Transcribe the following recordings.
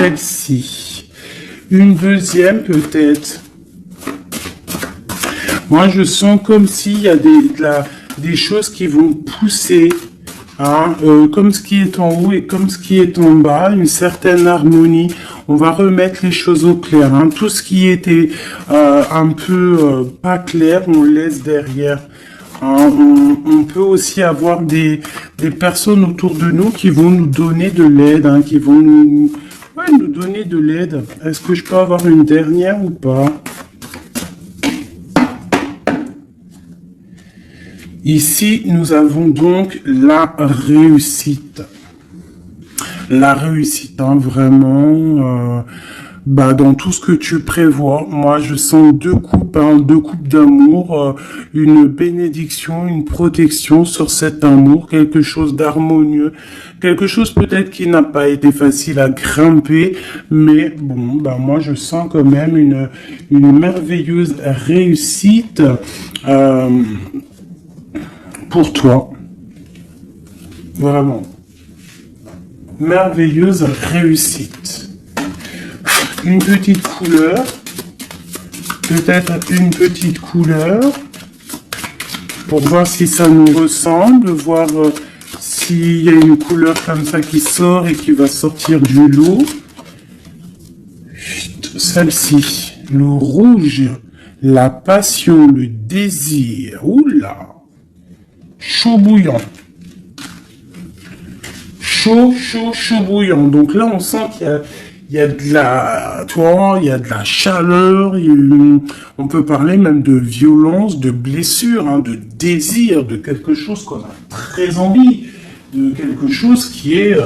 celle-ci. Une deuxième peut-être. Moi, je sens comme s'il y a des choses qui vont pousser, hein, comme ce qui est en haut et comme ce qui est en bas, une certaine harmonie. On va remettre les choses au clair. Hein. Tout ce qui était un peu pas clair, on le laisse derrière. Hein. On peut aussi avoir des personnes autour de nous qui vont nous donner de l'aide, hein, qui vont nous donner de l'aide. Est-ce que je peux avoir une dernière ou pas? Ici, nous avons donc la réussite. La réussite, hein, vraiment, dans tout ce que tu prévois. Moi, je sens deux coupes d'amour, une bénédiction, une protection sur cet amour, quelque chose d'harmonieux, quelque chose peut-être qui n'a pas été facile à grimper, mais bon, moi, je sens quand même une merveilleuse réussite, pour toi, vraiment, merveilleuse réussite. Une petite couleur, peut-être une petite couleur, pour voir si ça nous ressemble, voir s'il y a une couleur comme ça qui sort et qui va sortir du lot. Celle-ci, le rouge, la passion, le désir, oula. Chaud bouillant. Chaud bouillant. Donc là, on sent qu'il y a de la, il y a de la chaleur. On peut parler même de violence, de blessure, hein, de désir, de quelque chose qu'on a très envie, de quelque chose qui est,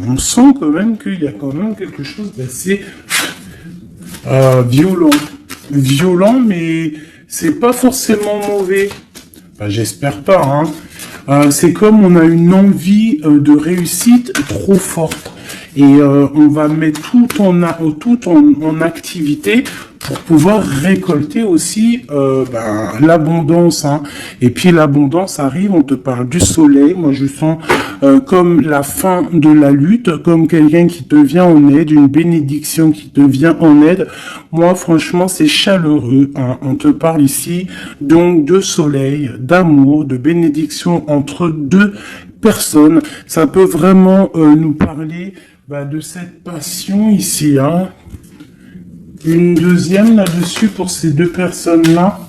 on sent quand même qu'il y a quand même quelque chose d'assez violent, mais c'est pas forcément mauvais. J'espère pas, hein. C'est comme on a une envie de réussite trop forte. Et on va mettre tout en activité pour pouvoir récolter aussi l'abondance. Hein. Et puis l'abondance arrive, on te parle du soleil. Moi, je sens comme la fin de la lutte, comme quelqu'un qui te vient en aide, une bénédiction qui te vient en aide. Moi, franchement, c'est chaleureux. Hein. On te parle ici donc de soleil, d'amour, de bénédiction entre deux personnes. Ça peut vraiment nous parler de cette passion ici. Hein. Une deuxième là-dessus pour ces deux personnes-là.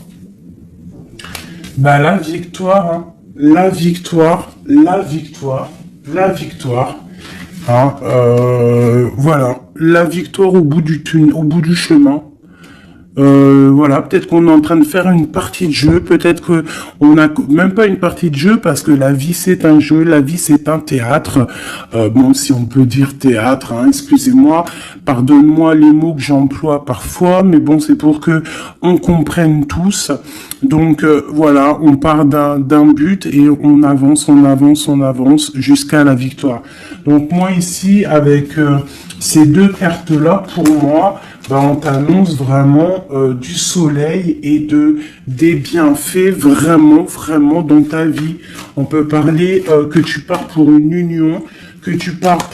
La victoire, hein. La victoire. Hein, voilà, la victoire au bout du chemin. Voilà, peut-être qu'on est en train de faire une partie de jeu, peut-être que on n'a même pas une partie de jeu parce que la vie c'est un jeu, la vie c'est un théâtre. Bon, si on peut dire théâtre, hein, excusez-moi, pardonne-moi les mots que j'emploie parfois, mais bon, c'est pour que on comprenne tous. Donc voilà, on part d'un but et on avance jusqu'à la victoire. Donc moi ici avec ces deux cartes-là, pour moi, on t'annonce vraiment du soleil et des bienfaits vraiment dans ta vie. On peut parler que tu pars pour une union, que tu pars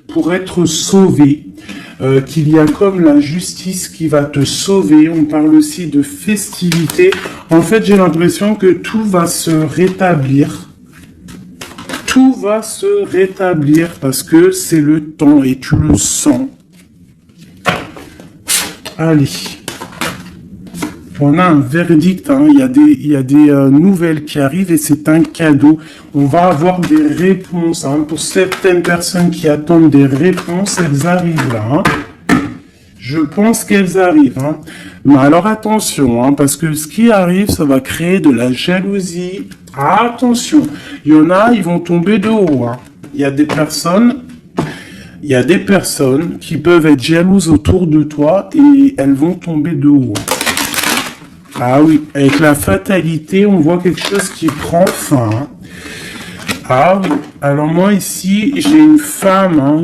pour être sauvé, qu'il y a comme la justice qui va te sauver. On parle aussi de festivité. En fait, j'ai l'impression que tout va se rétablir. Tout va se rétablir parce que c'est le temps et tu le sens. Allez, on a un verdict, hein. Il y a des nouvelles qui arrivent et c'est un cadeau. On va avoir des réponses. Hein. Pour certaines personnes qui attendent des réponses, elles arrivent là. Hein. Je pense qu'elles arrivent. Hein. Mais alors attention, hein, parce que ce qui arrive, ça va créer de la jalousie. Attention, il y en a, ils vont tomber de haut. Hein. Il y a des personnes qui peuvent être jalouses autour de toi et elles vont tomber de haut. Ah oui, avec la fatalité, on voit quelque chose qui prend fin. Hein. Ah oui, alors moi ici, j'ai une femme, hein,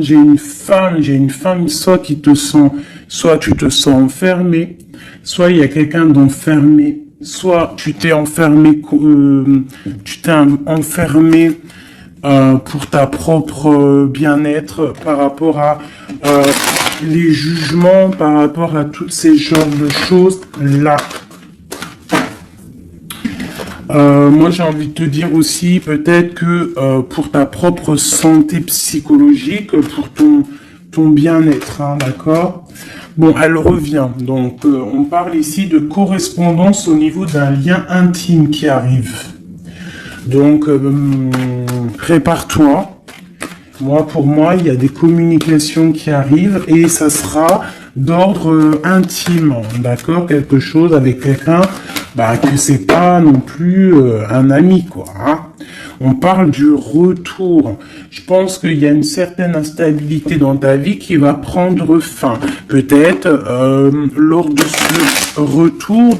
soit tu te sens enfermé, soit il y a quelqu'un d'enfermé, soit tu t'es enfermé, pour ta propre bien-être par rapport à les jugements par rapport à toutes ces genres de choses là. Moi, j'ai envie de te dire aussi, peut-être que pour ta propre santé psychologique, pour ton bien-être, hein, d'accord? Bon, elle revient. Donc, on parle ici de correspondance au niveau d'un lien intime qui arrive. Donc, prépare-toi. Moi, pour moi, il y a des communications qui arrivent et ça sera d'ordre intime, d'accord? Quelque chose avec quelqu'un, que c'est pas non plus un ami, quoi. Hein. On parle du retour. Je pense qu'il y a une certaine instabilité dans ta vie qui va prendre fin. Peut-être lors de ce retour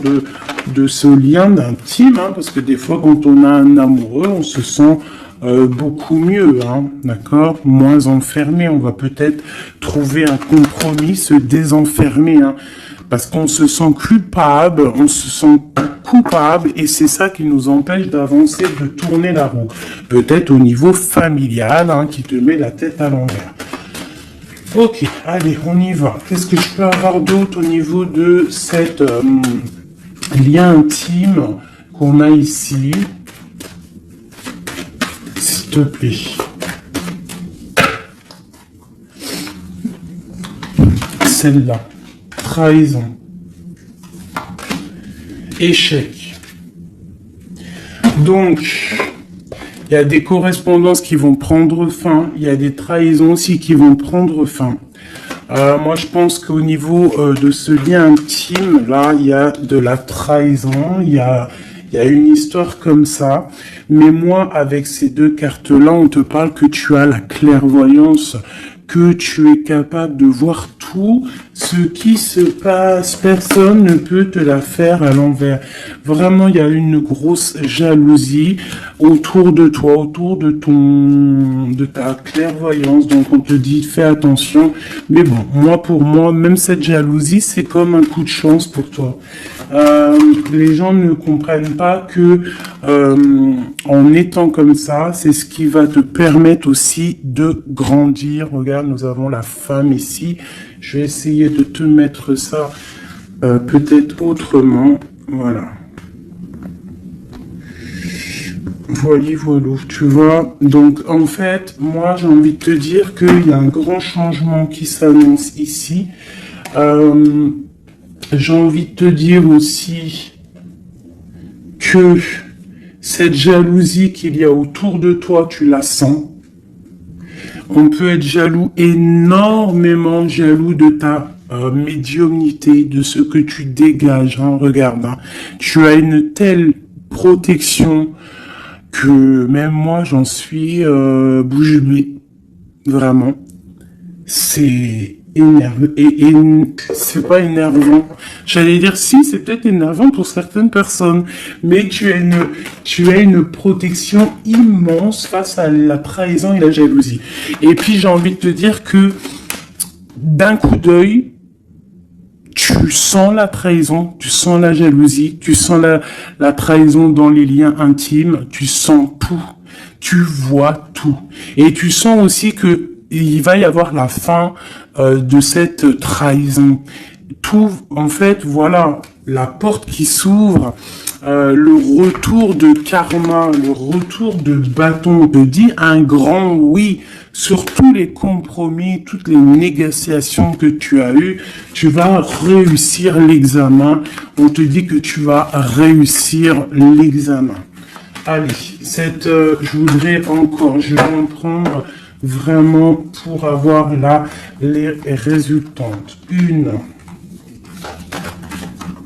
de ce lien d'intime, hein, parce que des fois, quand on a un amoureux, on se sent beaucoup mieux, hein, d'accord, moins enfermé. On va peut-être trouver un compromis, se désenfermer, hein, parce qu'on se sent coupable, et c'est ça qui nous empêche d'avancer, de tourner la roue. Peut-être au niveau familial, hein, qui te met la tête à l'envers. Ok, allez, on y va. Qu'est-ce que je peux avoir d'autre au niveau de cette lien intime qu'on a ici? S'il te plaît. Celle-là. Trahison. Échec. Donc, il y a des correspondances qui vont prendre fin. Il y a des trahisons aussi qui vont prendre fin. Moi, je pense qu'au niveau de ce lien intime, là, il y a de la trahison. Il y a une histoire comme ça. Mais moi, avec ces deux cartes-là, on te parle que tu as la clairvoyance, que tu es capable de voir tout ce qui se passe. Personne ne peut te la faire à l'envers. Vraiment, il y a une grosse jalousie autour de toi, autour de ta clairvoyance. Donc, on te dit, fais attention. Mais bon, pour moi, même cette jalousie, c'est comme un coup de chance pour toi. Les gens ne comprennent pas que en étant comme ça, c'est ce qui va te permettre aussi de grandir. Regarde, nous avons la femme ici. Je vais essayer de te mettre ça peut-être autrement. Voilà. Voilà, tu vois. Donc, en fait, moi, j'ai envie de te dire qu'il y a un grand changement qui s'annonce ici. J'ai envie de te dire aussi que cette jalousie qu'il y a autour de toi, tu la sens. On peut être jaloux, énormément jaloux de ta médiumnité, de ce que tu dégages. Hein, regarde, hein. Tu as une telle protection que même moi, j'en suis bouche bée. Vraiment. C'est énervant. Et c'est pas énervant. J'allais dire si, c'est peut-être énervant pour certaines personnes. Mais tu as une protection immense face à la trahison et la jalousie. Et puis j'ai envie de te dire que d'un coup d'œil, tu sens la trahison, tu sens la jalousie, tu sens la trahison dans les liens intimes, tu sens tout, tu vois tout. Et tu sens aussi que il va y avoir la fin de cette trahison. Tout, en fait, voilà, la porte qui s'ouvre, le retour de karma, le retour de bâton, on te dit un grand oui sur tous les compromis, toutes les négociations que tu as eues. Tu vas réussir l'examen. On te dit que tu vas réussir l'examen. Allez, je vais en prendre vraiment pour avoir là les résultantes. 1,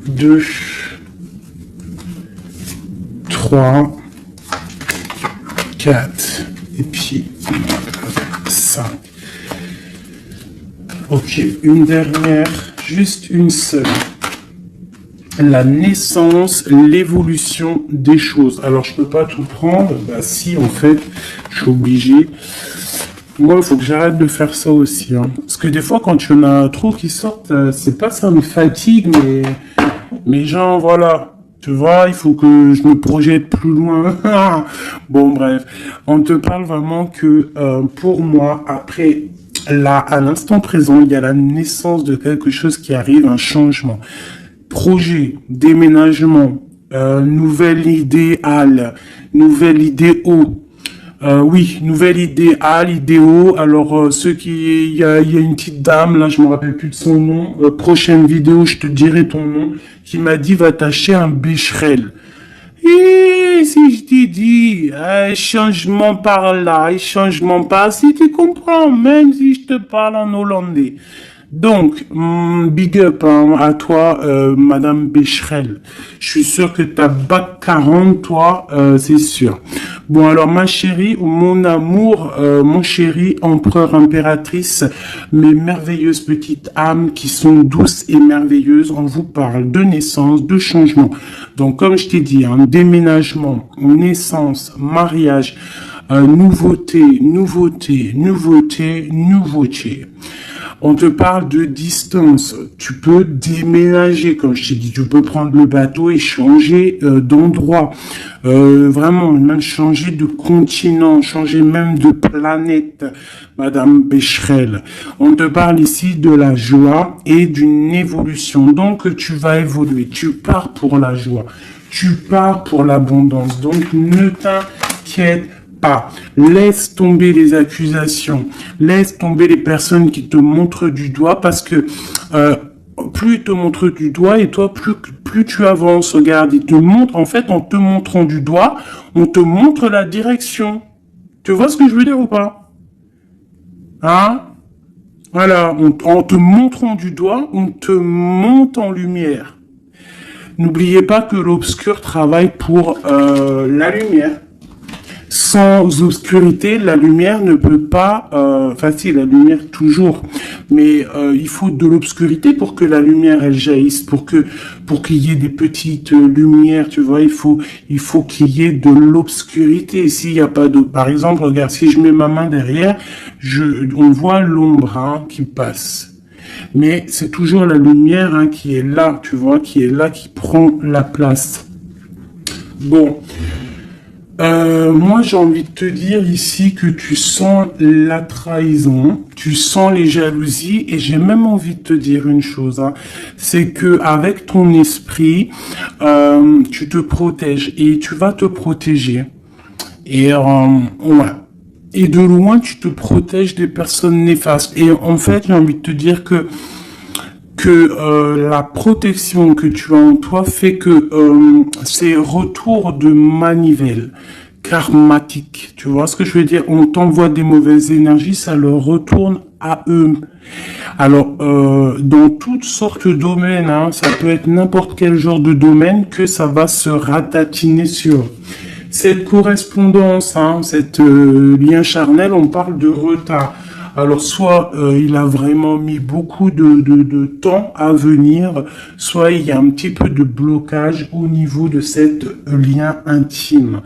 2, 3, 4, et puis 5. Ok, une dernière, juste une seule. La naissance, l'évolution des choses. Alors, je peux pas tout prendre. Bah si, en fait, je suis obligé. Moi, il faut que j'arrête de faire ça aussi. Hein. Parce que des fois, quand il y en a trop qui sortent, c'est pas ça me fatigue, mais genre, voilà. Tu vois, il faut que je me projette plus loin. Bon, bref. On te parle vraiment que, pour moi, après là, à l'instant présent, il y a la naissance de quelque chose qui arrive, un changement. Projet, déménagement, nouvelle idéale, nouvelle idéo. Oui, nouvelle idéale, idéo. Alors, il y a une petite dame, là, je me rappelle plus de son nom. Prochaine vidéo, je te dirai ton nom, qui m'a dit, va t'acheter un Becherel. Et si je t'ai dit, changement par là, changement par si tu comprends, même si je te parle en hollandais. Donc, big up hein, à toi, Madame Becherel. Je suis sûr que t'as bac 40, toi, c'est sûr. Bon, alors, ma chérie, mon amour, mon chéri, empereur, impératrice, mes merveilleuses petites âmes qui sont douces et merveilleuses, on vous parle de naissance, de changement. Donc, comme je t'ai dit, un déménagement, naissance, mariage, nouveauté, nouveauté, nouveauté, nouveauté. On te parle de distance. Tu peux déménager, comme je t'ai dit. Tu peux prendre le bateau et changer d'endroit. Vraiment, même changer de continent, changer même de planète, Madame Becherel. On te parle ici de la joie et d'une évolution. Donc, tu vas évoluer. Tu pars pour la joie. Tu pars pour l'abondance. Donc, ne t'inquiète pas. Laisse tomber les accusations, laisse tomber les personnes qui te montrent du doigt parce que plus ils te montrent du doigt et toi plus tu avances. Regarde, ils te montrent, en fait en te montrant du doigt, on te montre la direction. Tu vois ce que je veux dire ou pas? Hein? Voilà, en te montrant du doigt, on te monte en lumière. N'oubliez pas que l'obscur travaille pour la lumière. Sans obscurité, la lumière ne peut pas... Enfin, si, la lumière toujours. Mais il faut de l'obscurité pour que la lumière, elle jaillisse. Pour qu'il y ait des petites lumières, tu vois, il faut qu'il y ait de l'obscurité. S'il n'y a pas de... Par exemple, regarde, si je mets ma main derrière, on voit l'ombre hein, qui passe. Mais c'est toujours la lumière hein, qui est là, tu vois, qui est là, qui prend la place. Bon... moi, j'ai envie de te dire ici que tu sens la trahison, tu sens les jalousies, et j'ai même envie de te dire une chose, hein, c'est que avec ton esprit, tu te protèges et tu vas te protéger. Et ouais. Et de loin, tu te protèges des personnes néfastes. Et en fait, j'ai envie de te dire que la protection que tu as en toi fait que c'est retour de manivelle karmatique. Tu vois ce que je veux dire? On t'envoie des mauvaises énergies, ça leur retourne à eux. Alors, dans toutes sortes de domaines, hein, ça peut être n'importe quel genre de domaine que ça va se ratatiner sur. Cette correspondance, hein, cette lien charnel, on parle de retard. Alors, soit il a vraiment mis beaucoup de temps à venir, soit il y a un petit peu de blocage au niveau de cette lien intime.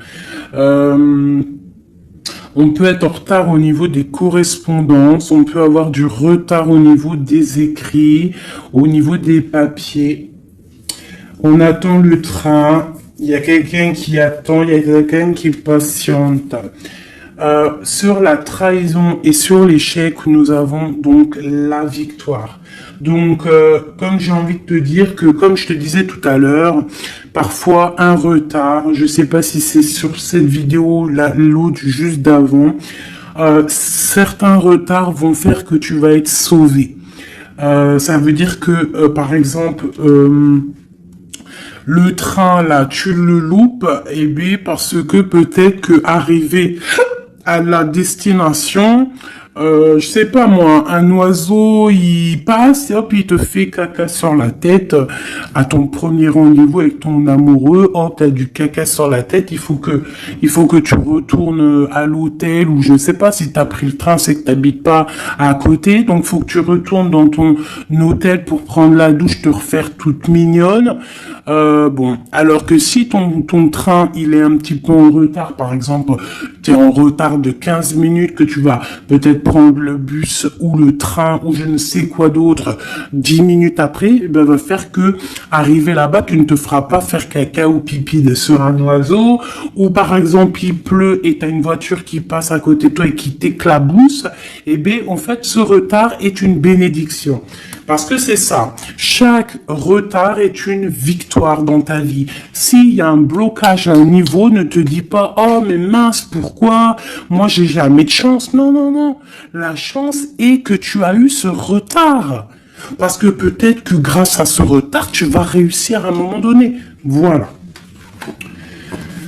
On peut être en retard au niveau des correspondances, on peut avoir du retard au niveau des écrits, au niveau des papiers. On attend le train, il y a quelqu'un qui attend, il y a quelqu'un qui patiente. Sur la trahison et sur l'échec, nous avons donc la victoire. Donc, comme j'ai envie de te dire que, comme je te disais tout à l'heure, parfois un retard, je sais pas si c'est sur cette vidéo, l'autre juste d'avant, certains retards vont faire que tu vas être sauvé. Ça veut dire que, par exemple, le train là, tu le loupes, et bien parce que peut-être que arrivé à la destination, je sais pas moi, un oiseau il passe et hop il te fait caca sur la tête à ton premier rendez-vous avec ton amoureux. Hop, t'as du caca sur la tête, il faut que tu retournes à l'hôtel, ou je sais pas, si t'as pris le train c'est que t'habites pas à côté, donc faut que tu retournes dans ton hôtel pour prendre la douche, te refaire toute mignonne. Bon, alors que si ton train il est un petit peu en retard, par exemple tu es en retard de 15 minutes, que tu vas peut-être prendre le bus ou le train ou je ne sais quoi d'autre 10 minutes après, eh ben, va faire que arriver là-bas, tu ne te feras pas faire caca ou pipi sur un oiseau, ou par exemple il pleut et tu as une voiture qui passe à côté de toi et qui t'éclabousse, eh bien en fait ce retard est une bénédiction. Parce que c'est ça, chaque retard est une victoire dans ta vie. S'il y a un blocage à un niveau, ne te dis pas « Oh, mais mince, pourquoi? Moi, j'ai jamais de chance. » Non, non, non. La chance est que tu as eu ce retard. Parce que peut-être que grâce à ce retard, tu vas réussir à un moment donné. Voilà.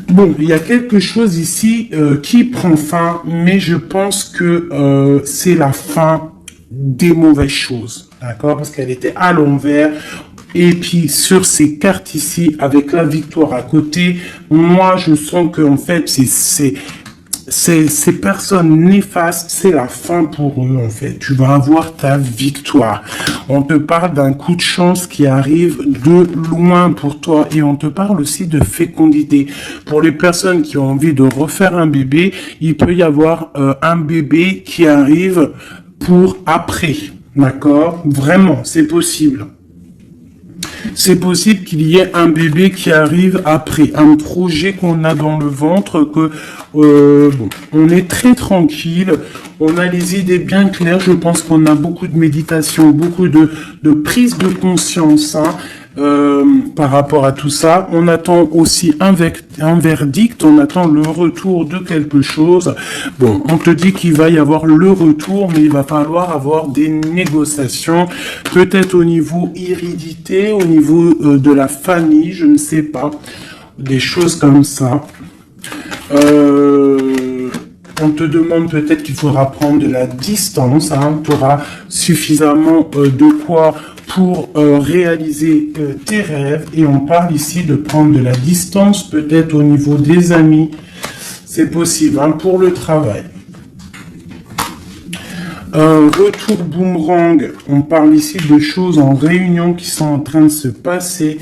Bon, il y a quelque chose ici qui prend fin, mais je pense que c'est la fin des mauvaises choses. D'accord? Parce qu'elle était à l'envers. Et puis, sur ces cartes ici, avec la victoire à côté, moi, je sens que, en fait, ces personnes néfastes, c'est la fin pour eux, en fait. Tu vas avoir ta victoire. On te parle d'un coup de chance qui arrive de loin pour toi. Et on te parle aussi de fécondité. Pour les personnes qui ont envie de refaire un bébé, il peut y avoir un bébé qui arrive pour après. D'accord? Vraiment, c'est possible. C'est possible qu'il y ait un bébé qui arrive après, un projet qu'on a dans le ventre, que bon, on est très tranquille, on a les idées bien claires, je pense qu'on a beaucoup de méditation, beaucoup de prise de conscience, hein, par rapport à tout ça. On attend aussi un verdict, on attend le retour de quelque chose. Bon, on te dit qu'il va y avoir le retour, mais il va falloir avoir des négociations, peut-être au niveau hérédité, au niveau de la famille, je ne sais pas, des choses comme ça. On te demande peut-être qu'il faudra prendre de la distance, hein, tu auras suffisamment de quoi pour réaliser tes rêves, et on parle ici de prendre de la distance peut-être au niveau des amis, c'est possible, hein, pour le travail. Retour boomerang, on parle ici de choses en réunion qui sont en train de se passer.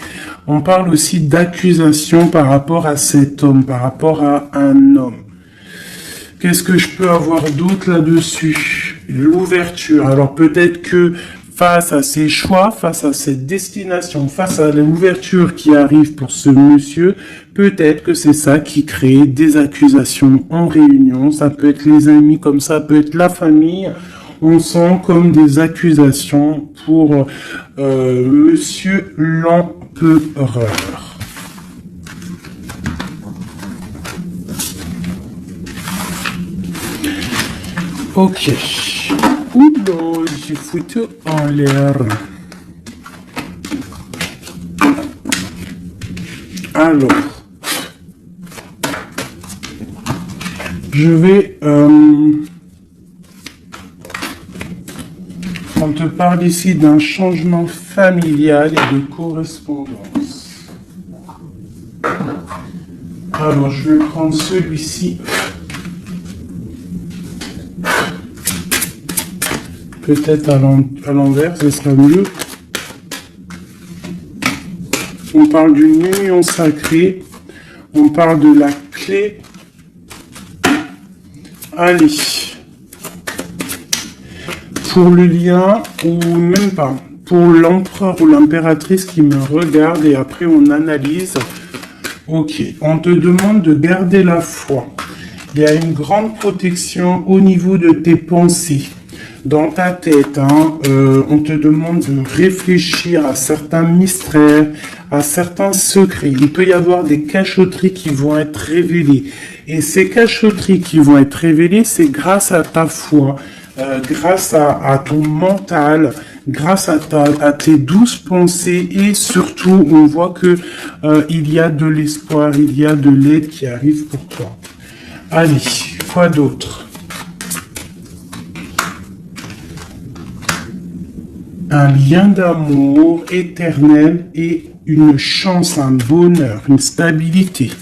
On parle aussi d'accusations par rapport à cet homme, par rapport à un homme. Qu'est-ce que je peux avoir d'autre là-dessus? L'ouverture. Alors peut-être que face à ses choix, face à cette destination, face à l'ouverture qui arrive pour ce monsieur, peut-être que c'est ça qui crée des accusations en réunion. Ça peut être les amis, comme ça peut être la famille. On sent comme des accusations pour monsieur l'empereur. Ok. Oula, j'ai foutu en l'air. Alors, je vais... on te parle ici d'un changement familial et de correspondance. Alors, je vais prendre celui-ci. Peut-être à l'envers, ce sera mieux. On parle d'une union sacrée. On parle de la clé. Allez. Pour le lien, ou même pas. Pour l'empereur ou l'impératrice qui me regarde, et après on analyse. Ok. On te demande de garder la foi. Il y a une grande protection au niveau de tes pensées. Dans ta tête, hein, on te demande de réfléchir à certains mystères, à certains secrets. Il peut y avoir des cachotteries qui vont être révélées. Et ces cachotteries qui vont être révélées, c'est grâce à ta foi, grâce à ton mental, grâce à tes douces pensées, et surtout, on voit que il y a de l'espoir, il y a de l'aide qui arrive pour toi. Allez, quoi d'autre? Un lien d'amour éternel et une chance, un bonheur, une stabilité.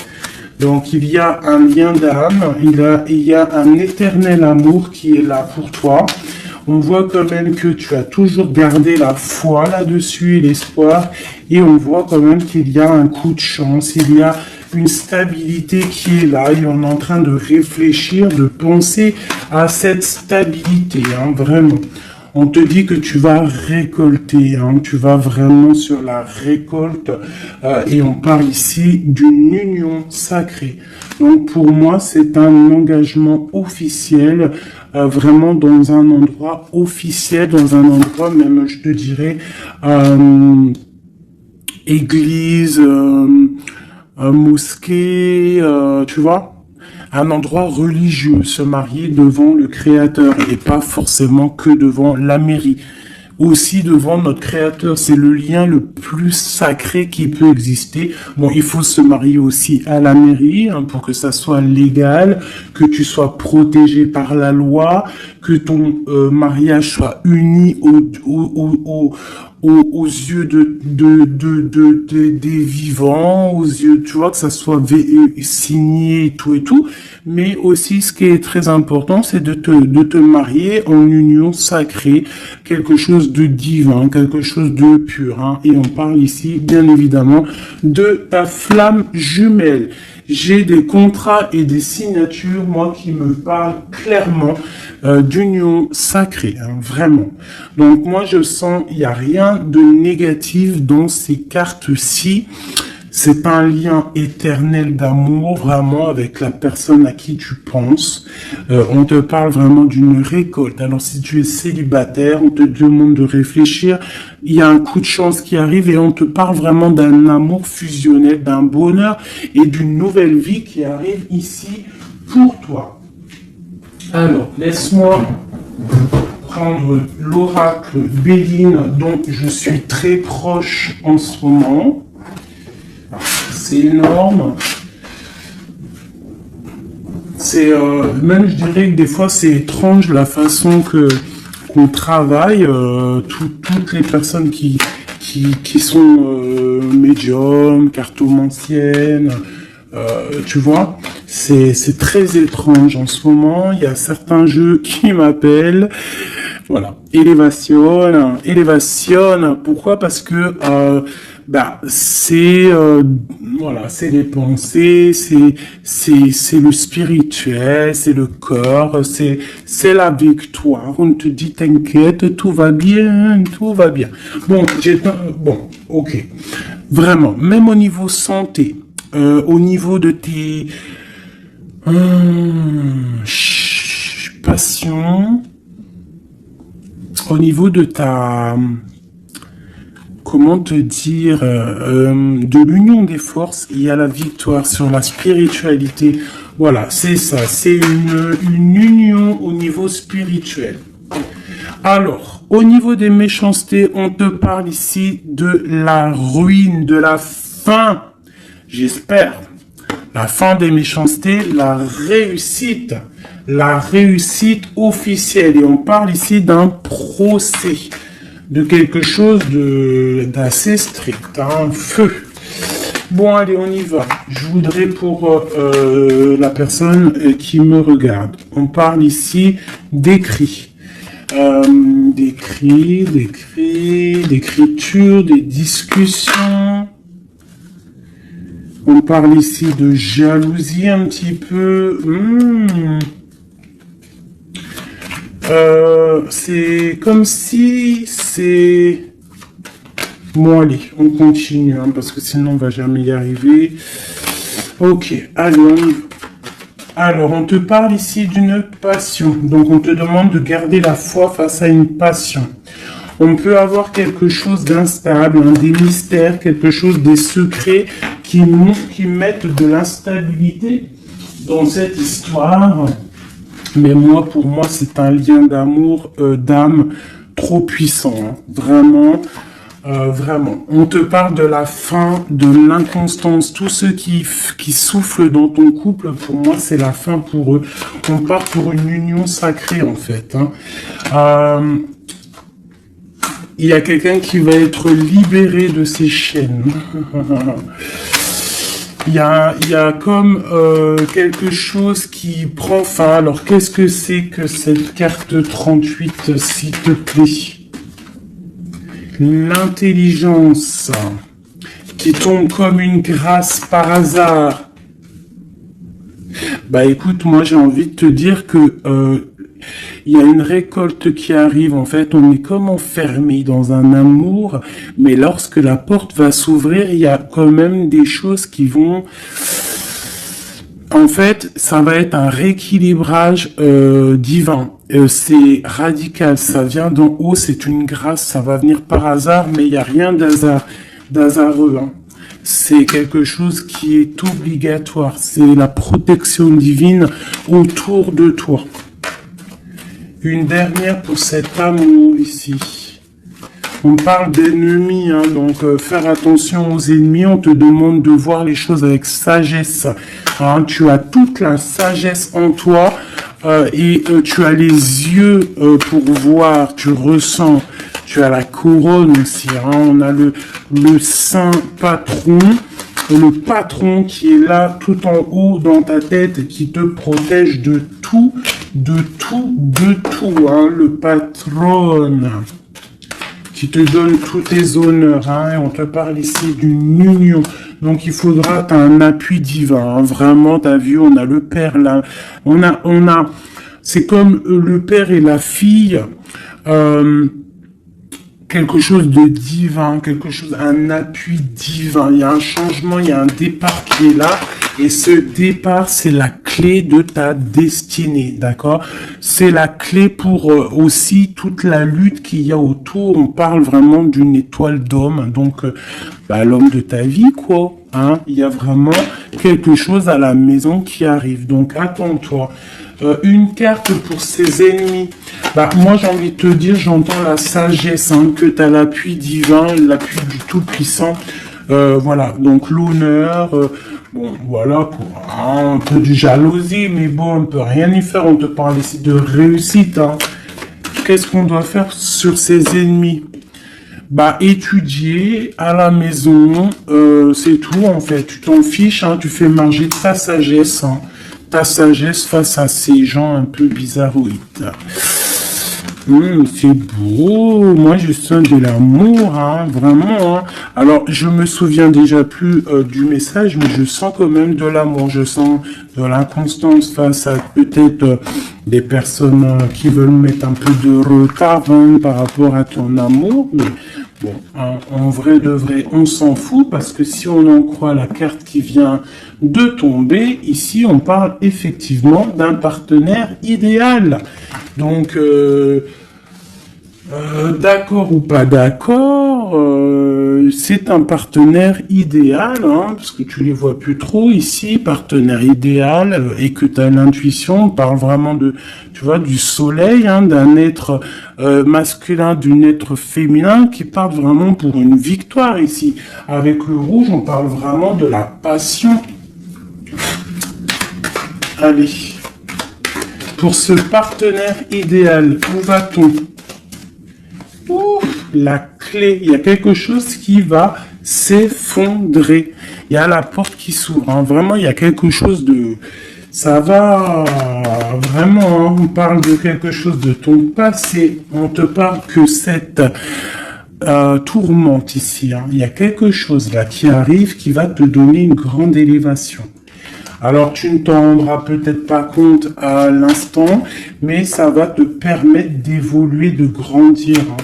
Donc il y a un lien d'âme, il y a un éternel amour qui est là pour toi. On voit quand même que tu as toujours gardé la foi là-dessus et l'espoir. Et on voit quand même qu'il y a un coup de chance, il y a une stabilité qui est là et on est en train de réfléchir, de penser à cette stabilité, hein, vraiment. On te dit que tu vas récolter, hein, tu vas vraiment sur la récolte et on parle ici d'une union sacrée. Donc pour moi, c'est un engagement officiel, vraiment dans un endroit officiel, dans un endroit même, je te dirais, église, mosquée, tu vois, un endroit religieux, se marier devant le Créateur et pas forcément que devant la mairie. Aussi devant notre Créateur, c'est le lien le plus sacré qui peut exister. Bon, il faut se marier aussi à la mairie hein, pour que ça soit légal, que tu sois protégé par la loi, que ton mariage soit uni aux yeux des vivants, aux yeux, tu vois, que ça soit signé et tout. Mais aussi, ce qui est très important, c'est de te marier en union sacrée, quelque chose de divin, quelque chose de pur. Hein. Et on parle ici, bien évidemment, de ta flamme jumelle. J'ai des contrats et des signatures, moi, qui me parlent clairement d'union sacrée, hein, vraiment. Donc, moi, je sens, il n'y a rien de négatif dans ces cartes-ci. C'est un lien éternel d'amour, vraiment, avec la personne à qui tu penses. On te parle vraiment d'une récolte. Alors, si tu es célibataire, on te demande de réfléchir. Il y a un coup de chance qui arrive et on te parle vraiment d'un amour fusionnel, d'un bonheur et d'une nouvelle vie qui arrive ici pour toi. Alors, laisse-moi prendre l'oracle Béline dont je suis très proche en ce moment. C'est énorme. C'est même je dirais que des fois c'est étrange la façon qu'on travaille. Toutes les personnes qui sont médiums, cartomanciennes, tu vois, c'est très étrange en ce moment. Il y a certains jeux qui m'appellent. Voilà, élévation. Pourquoi? Parce que c'est voilà, c'est les pensées, c'est le spirituel, c'est le corps, c'est la victoire. On te dit t'inquiète, tout va bien, tout va bien. Bon, ok, vraiment, même au niveau santé, au niveau de tes passions, au niveau de ta comment te dire, de l'union des forces, il y a la victoire sur la spiritualité. Voilà, c'est ça, c'est une union au niveau spirituel. Alors, au niveau des méchancetés, on te parle ici de la ruine, de la fin, j'espère. La fin des méchancetés, la réussite officielle. Et on parle ici d'un procès. De quelque chose d'assez strict, hein, feu. Bon, allez, on y va. Je voudrais pour la personne qui me regarde, on parle ici d'écrit. D'écriture, des discussions. On parle ici de jalousie un petit peu. C'est comme si c'est... Bon, allez, on continue, hein, parce que sinon on va jamais y arriver. Ok, allez, on y va. Alors, on te parle ici d'une passion. Donc, on te demande de garder la foi face à une passion. On peut avoir quelque chose d'instable, hein, des mystères, quelque chose, des secrets qui mettent de l'instabilité dans cette histoire. Mais moi, pour moi, c'est un lien d'amour, d'âme trop puissant. Hein. Vraiment, vraiment. On te parle de la fin, de l'inconstance. Tous ceux qui soufflent dans ton couple, pour moi, c'est la fin pour eux. On part pour une union sacrée, en fait. Hein. Il y a quelqu'un qui va être libéré de ses chaînes. Il y a comme quelque chose qui prend fin. Alors, qu'est-ce que c'est que cette carte 38, s'il te plaît? L'intelligence qui tombe comme une grâce par hasard. Bah écoute, moi j'ai envie de te dire que il y a une récolte qui arrive. En fait, on est comme enfermé dans un amour, mais lorsque la porte va s'ouvrir, il y a quand même des choses qui vont... En fait, ça va être un rééquilibrage divin. C'est radical, ça vient d'en haut, c'est une grâce, ça va venir par hasard, mais il n'y a rien d'hasareux. Hein. C'est quelque chose qui est obligatoire. C'est la protection divine autour de toi. Une dernière pour cet amour ici. On parle d'ennemis, hein, donc faire attention aux ennemis. On te demande de voir les choses avec sagesse. Hein, tu as toute la sagesse en toi et tu as les yeux pour voir, tu ressens. Tu as la couronne aussi. Hein, on a le saint patron. Le patron qui est là tout en haut dans ta tête, qui te protège de tout, hein, le patron, qui te donne tous tes honneurs, hein, et on te parle ici d'une union, donc il faudra, t'as un appui divin, hein, vraiment, t'as vu, on a le père là, on a, c'est comme le père et la fille, quelque chose de divin, quelque chose, un appui divin. Il y a un changement, il y a un départ qui est là. Et ce départ, c'est la clé de ta destinée, d'accord? C'est la clé pour aussi toute la lutte qu'il y a autour. On parle vraiment d'une étoile d'homme, donc l'homme de ta vie, quoi. Hein? Il y a vraiment quelque chose à la maison qui arrive. Donc attends-toi. Une carte pour ses ennemis. Moi, j'ai envie de te dire, j'entends la sagesse, hein, que tu as l'appui divin, l'appui du Tout-Puissant. Voilà, donc l'honneur, bon, voilà, un peu de jalousie, mais bon, on peut rien y faire, on te parle ici de réussite. Hein. Qu'est-ce qu'on doit faire sur ses ennemis? Étudier à la maison, c'est tout, en fait. Tu t'en fiches, hein, tu fais marger ta sagesse, hein. Ta sagesse face à ces gens un peu bizarroïdes. C'est beau, moi je sens de l'amour, hein, vraiment. Hein. Alors je me souviens déjà plus du message, mais je sens quand même de l'amour, je sens de l'inconstance face à peut-être des personnes qui veulent mettre un peu de retard, hein, par rapport à ton amour. Mais bon, hein, en vrai de vrai, on s'en fout parce que si on en croit la carte qui vient de tomber, ici on parle effectivement d'un partenaire idéal. Donc, d'accord ou pas d'accord, c'est un partenaire idéal, hein, parce que tu les vois plus trop ici, partenaire idéal, et que tu as l'intuition, on parle vraiment de, tu vois, du soleil, hein, d'un être masculin, d'un être féminin, qui parle vraiment pour une victoire ici. Avec le rouge, on parle vraiment de la passion. Allez. Pour ce partenaire idéal, où va-t-on? La clé, il y a quelque chose qui va s'effondrer. Il y a la porte qui s'ouvre. Hein. Vraiment, il y a quelque chose de... Ça va... Vraiment, hein, on parle de quelque chose de ton passé. On te parle que cette tourmente ici. Hein. Il y a quelque chose là qui arrive qui va te donner une grande élévation. Alors, tu ne t'en rendras peut-être pas compte à l'instant, mais ça va te permettre d'évoluer, de grandir. Hein.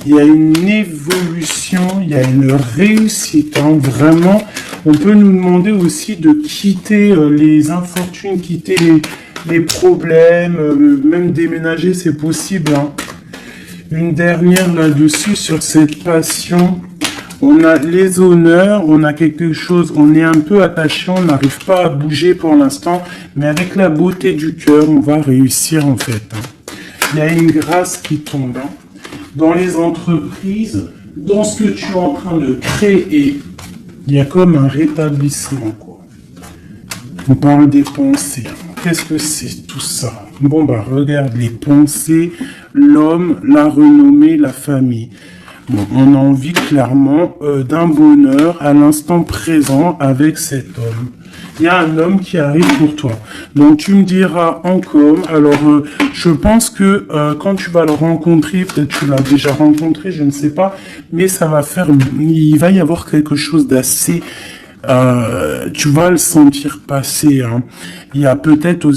Il y a une évolution, il y a une réussite. Hein. Vraiment, on peut nous demander aussi de quitter les infortunes, quitter les problèmes, même déménager, c'est possible. Hein. Une dernière là-dessus sur cette passion. On a les honneurs, on a quelque chose, on est un peu attaché, on n'arrive pas à bouger pour l'instant, mais avec la beauté du cœur, on va réussir en fait. Hein. Il y a une grâce qui tombe. Hein. Dans les entreprises, dans ce que tu es en train de créer, il y a comme un rétablissement, quoi. On parle des pensées. Qu'est-ce que c'est tout ça? Bon, regarde les pensées, l'homme, la renommée, la famille. Bon, on a envie clairement d'un bonheur à l'instant présent avec cet homme. il y a un homme qui arrive pour toi. Donc tu me diras en com. Alors je pense que quand tu vas le rencontrer, peut-être tu l'as déjà rencontré, je ne sais pas, mais il va y avoir quelque chose d'assez tu vas le sentir passer. Hein. Il y a peut-être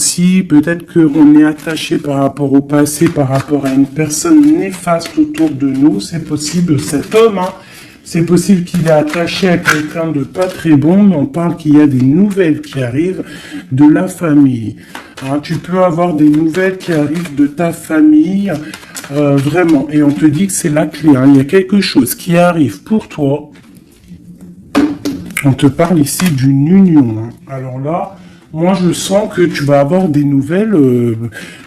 qu'on est attaché par rapport au passé, par rapport à une personne néfaste autour de nous. C'est possible, cet homme, hein, c'est possible qu'il est attaché à quelqu'un de pas très bon, mais on parle qu'il y a des nouvelles qui arrivent de la famille. Hein, tu peux avoir des nouvelles qui arrivent de ta famille, vraiment. Et on te dit que c'est la clé. Hein. Il y a quelque chose qui arrive pour toi. On te parle ici d'une union. Hein. Alors là, moi je sens que tu vas avoir des nouvelles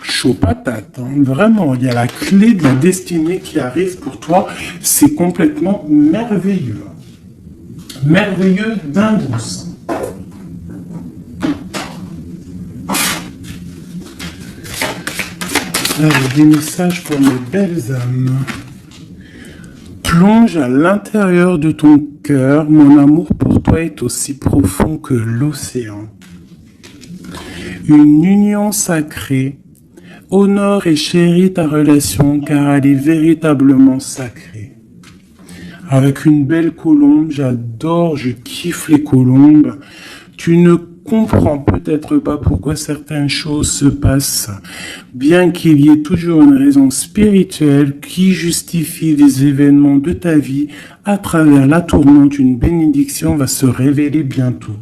chaud patate. Hein. Vraiment, il y a la clé de la destinée qui arrive pour toi. C'est complètement merveilleux. Merveilleux d'indouce. Allez, des messages pour mes belles âmes. Plonge à l'intérieur de ton cœur, mon amour pour toi est aussi profond que l'océan. Une union sacrée honore et chérit ta relation car elle est véritablement sacrée. Avec une belle colombe, j'adore, je kiffe les colombes. Tu ne comprends peut-être pas pourquoi certaines choses se passent, bien qu'il y ait toujours une raison spirituelle qui justifie les événements de ta vie. À travers la tourmente, une bénédiction va se révéler bientôt.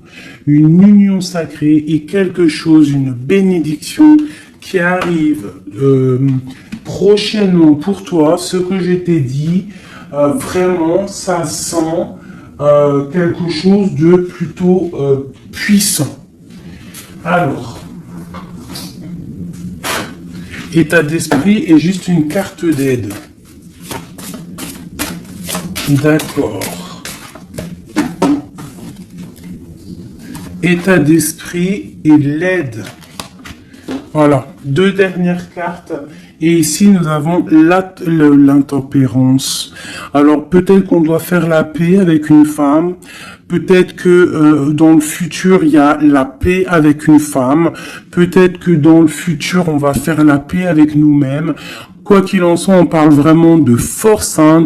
Une union sacrée est quelque chose, une bénédiction qui arrive prochainement pour toi. Ce que je t'ai dit, vraiment, ça sent quelque chose de plutôt puissant. Alors, état d'esprit est juste une carte d'aide. D'accord. État d'esprit et l'aide. Voilà, deux dernières cartes. Et ici, nous avons l'intempérance. Alors, peut-être qu'on doit faire la paix avec une femme. Peut-être que dans le futur, il y a la paix avec une femme. Peut-être que dans le futur, on va faire la paix avec nous-mêmes. Quoi qu'il en soit, on parle vraiment de force, hein,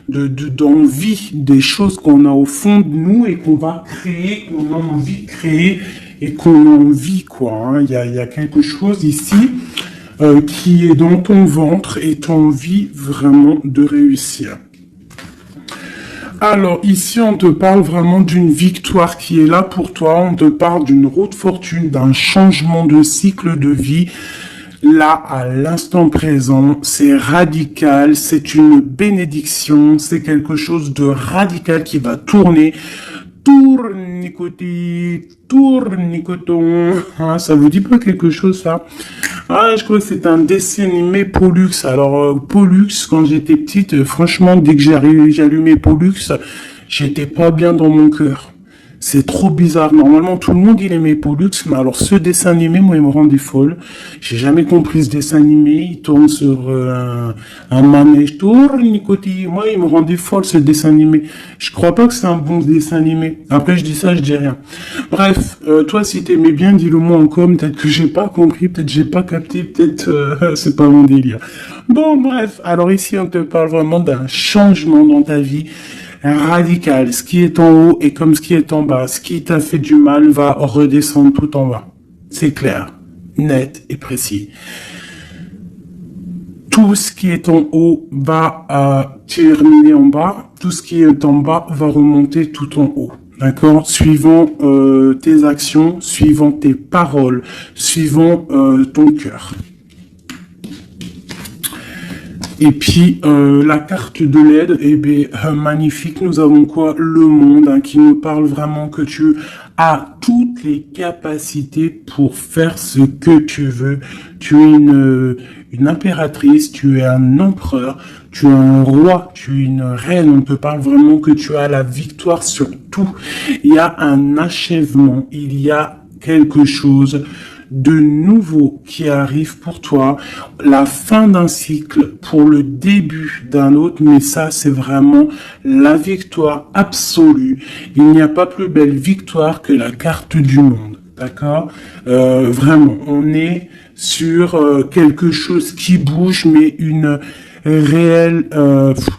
d'envie, des choses qu'on a au fond de nous et qu'on va créer, qu'on a envie de créer et qu'on a envie, quoi. Hein. Il y a quelque chose ici qui est dans ton ventre et tu as envie vraiment de réussir. Alors, ici, on te parle vraiment d'une victoire qui est là pour toi. On te parle d'une route fortune, d'un changement de cycle de vie. Là, à l'instant présent, c'est radical, c'est une bénédiction, c'est quelque chose de radical qui va tourner. Tournicoton. Ah, ça vous dit pas quelque chose, ça? Ah, je crois que c'est un dessin animé Pollux. Alors, Pollux, quand j'étais petite, franchement, dès que j'allumais Pollux, j'étais pas bien dans mon cœur. C'est trop bizarre. Normalement, tout le monde, il aimait Pollux, mais alors ce dessin animé, moi, il me rendait folle. J'ai jamais compris ce dessin animé. Il tourne sur un manège. Tournicoti. Moi, il me rendait folle, ce dessin animé. Je crois pas que c'est un bon dessin animé. Après, je dis ça, je dis rien. Bref, toi, si t'aimais bien, dis-le moi en com. Peut-être que j'ai pas compris, peut-être j'ai pas capté, peut-être c'est pas mon délire. Bon, bref. Alors ici, on te parle vraiment d'un changement dans ta vie. Radical. Ce qui est en haut est comme ce qui est en bas. Ce qui t'a fait du mal va redescendre tout en bas. C'est clair, net et précis. Tout ce qui est en haut va terminer en bas. Tout ce qui est en bas va remonter tout en haut. D'accord? Suivant tes actions, suivant tes paroles, suivant ton cœur. Et puis, la carte de l'aide, eh bien, magnifique. Nous avons quoi? Le monde, hein, qui nous parle vraiment que tu as toutes les capacités pour faire ce que tu veux. Tu es une impératrice, tu es un empereur, tu es un roi, tu es une reine. On te parle vraiment que tu as la victoire sur tout. Il y a un achèvement, il y a quelque chose de nouveau qui arrive pour toi, la fin d'un cycle pour le début d'un autre, mais ça, c'est vraiment la victoire absolue. Il n'y a pas plus belle victoire que la carte du monde. D'accord, vraiment, on est sur quelque chose qui bouge, mais une réelle,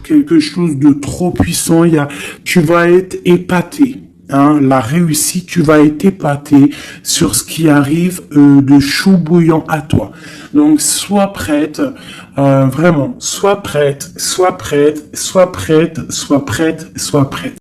quelque chose de trop puissant. Tu vas être épaté. Hein, la réussite, tu vas être épaté sur ce qui arrive de chaud bouillant à toi. Donc, sois prête, vraiment, sois prête, sois prête, sois prête, sois prête, sois prête.